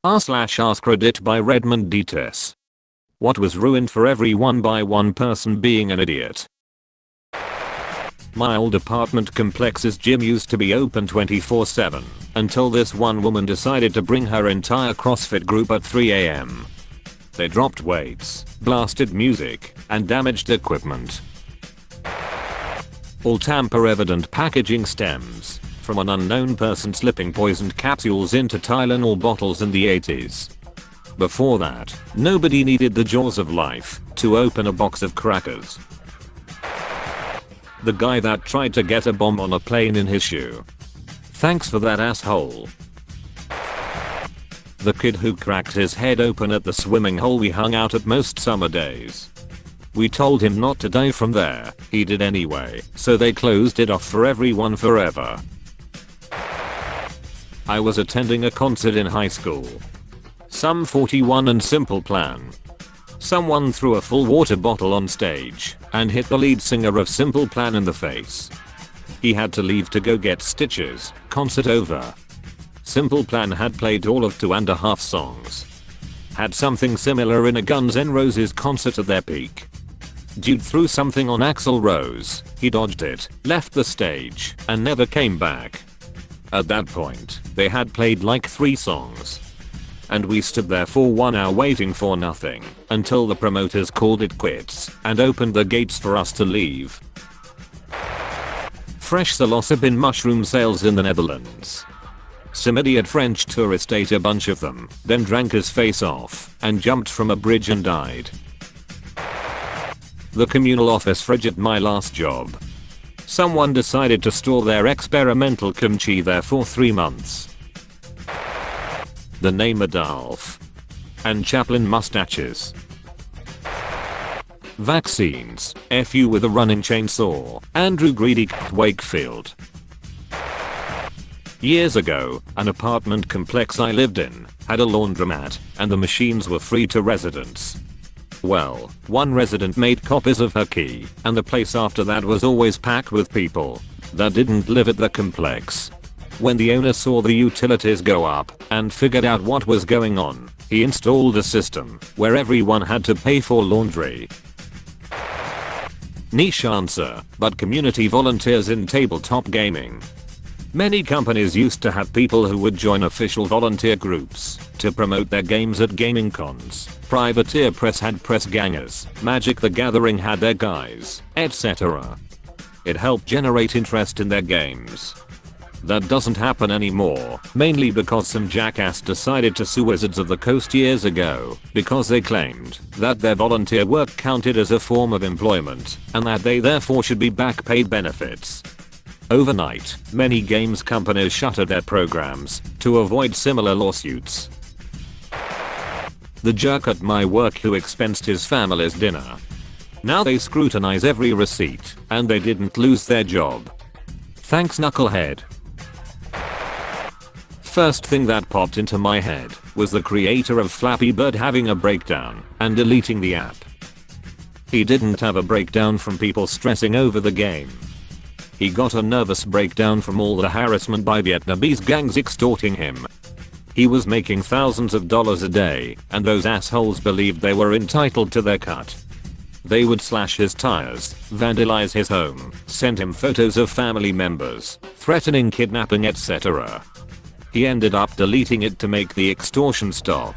r/AskReddit by Redmond Dts. What was ruined for everyone by one person being an idiot? My old apartment complex's gym used to be open 24/7 until this one woman decided to bring her entire CrossFit group at 3 AM. They dropped weights, blasted music, and damaged equipment. All tamper-evident packaging stems from an unknown person slipping poisoned capsules into Tylenol bottles in the 80s. Before that, nobody needed the jaws of life to open a box of crackers. The guy that tried to get a bomb on a plane in his shoe. Thanks for that, asshole. The kid who cracked his head open at the swimming hole we hung out at most summer days. We told him not to die from there, he did anyway, so they closed it off for everyone forever. I was attending a concert in high school. Sum 41 and Simple Plan. Someone threw a full water bottle on stage and hit the lead singer of Simple Plan in the face. He had to leave to go get stitches. Concert over. Simple Plan had played all of 2.5 songs. Had something similar in a Guns N' Roses concert at their peak. Dude threw something on Axl Rose, he dodged it, left the stage, and never came back. At that point, they had played like 3 songs. And we stood there for 1 hour waiting for nothing, until the promoters called it quits, and opened the gates for us to leave. Fresh psilocybin mushroom sales in the Netherlands. Some idiot French tourist ate a bunch of them, then drank his face off, and jumped from a bridge and died. The communal office fridge at my last job. Someone decided to store their experimental kimchi there for 3 months. The name Adolf. And Chaplin mustaches. Vaccines. FU with a running chainsaw. Andrew Greedy Wakefield. Years ago, an apartment complex I lived in had a laundromat, and the machines were free to residents. Well, one resident made copies of her key, and the place after that was always packed with people that didn't live at the complex. When the owner saw the utilities go up and figured out what was going on, he installed a system where everyone had to pay for laundry. Niche answer, but community volunteers in tabletop gaming. Many companies used to have people who would join official volunteer groups to promote their games at gaming cons. Privateer Press had press gangers, Magic the Gathering had their guys, etc. It helped generate interest in their games. That doesn't happen anymore, mainly because some jackass decided to sue Wizards of the Coast years ago because they claimed that their volunteer work counted as a form of employment and that they therefore should be back paid benefits. Overnight, many games companies shuttered their programs to avoid similar lawsuits. The jerk at my work who expensed his family's dinner. Now they scrutinize every receipt, and they didn't lose their job. Thanks, knucklehead. First thing that popped into my head was the creator of Flappy Bird having a breakdown and deleting the app. He didn't have a breakdown from people stressing over the game. He got a nervous breakdown from all the harassment by Vietnamese gangs extorting him. He was making thousands of dollars a day, and those assholes believed they were entitled to their cut. They would slash his tires, vandalize his home, send him photos of family members, threatening kidnapping, etc. He ended up deleting it to make the extortion stop.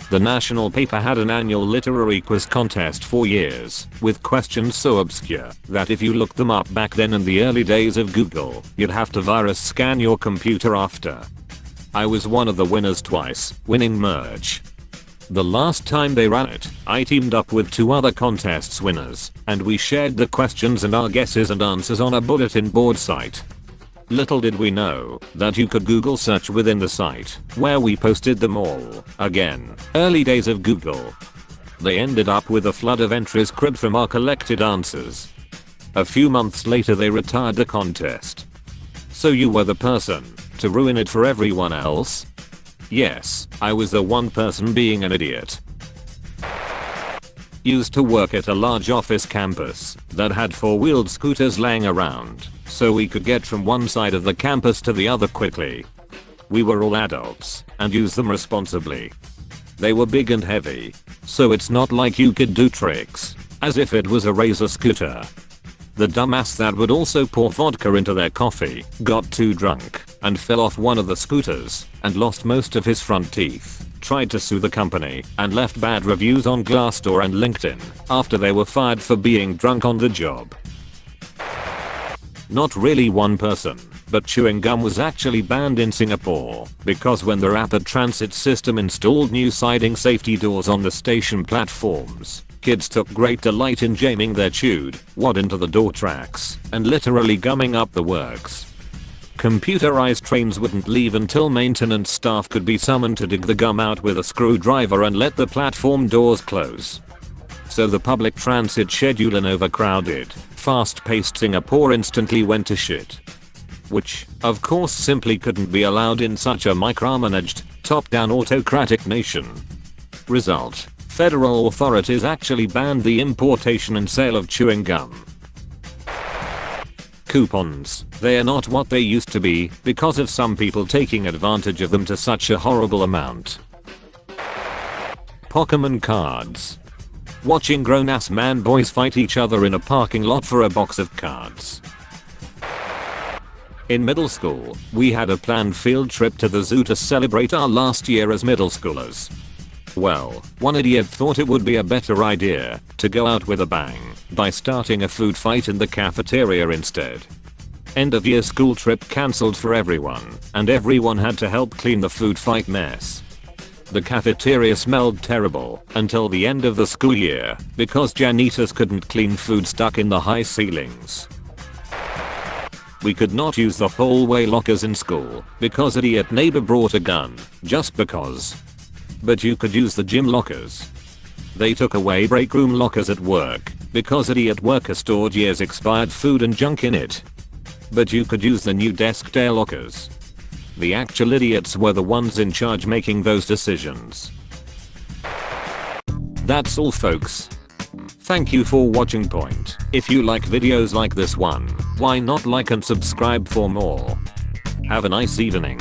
The national paper had an annual literary quiz contest for years, with questions so obscure that if you looked them up back then in the early days of Google, you'd have to virus scan your computer after. I was one of the winners twice, winning merch. The last time they ran it, I teamed up with 2 other contests winners, and we shared the questions and our guesses and answers on a bulletin board site. Little did we know that you could Google search within the site, where we posted them all. Again, early days of Google. They ended up with a flood of entries cribbed from our collected answers. A few months later they retired the contest. So you were the person to ruin it for everyone else? Yes, I was the one person being an idiot. Used to work at a large office campus that had 4-wheeled scooters laying around, so we could get from one side of the campus to the other quickly. We were all adults and used them responsibly. They were big and heavy, so it's not like you could do tricks, as if it was a razor scooter. The dumbass that would also pour vodka into their coffee got too drunk and fell off one of the scooters and lost most of his front teeth, tried to sue the company, and left bad reviews on Glassdoor and LinkedIn after they were fired for being drunk on the job. Not really one person, but chewing gum was actually banned in Singapore because when the rapid transit system installed new sliding safety doors on the station platforms, kids took great delight in jamming their chewed wad into the door tracks and literally gumming up the works. Computerized trains wouldn't leave until maintenance staff could be summoned to dig the gum out with a screwdriver and let the platform doors close. So the public transit schedule in overcrowded, fast-paced Singapore instantly went to shit. Which, of course, simply couldn't be allowed in such a micromanaged, top-down autocratic nation. Result: federal authorities actually banned the importation and sale of chewing gum. Coupons. They are not what they used to be because of some people taking advantage of them to such a horrible amount. Pokemon cards. Watching grown-ass man boys fight each other in a parking lot for a box of cards. In middle school, we had a planned field trip to the zoo to celebrate our last year as middle schoolers. Well, one idiot thought it would be a better idea to go out with a bang by starting a food fight in the cafeteria instead. End of year school trip cancelled for everyone, and everyone had to help clean the food fight mess. The cafeteria smelled terrible until the end of the school year because janitors couldn't clean food stuck in the high ceilings. We could not use the hallway lockers in school because idiot neighbor brought a gun, just because. But you could use the gym lockers. They took away break room lockers at work because idiot worker stored years expired food and junk in it. But you could use the new desk day lockers. The actual idiots were the ones in charge making those decisions. That's all, folks. Thank you for watching Point. If you like videos like this one, why not like and subscribe for more? Have a nice evening.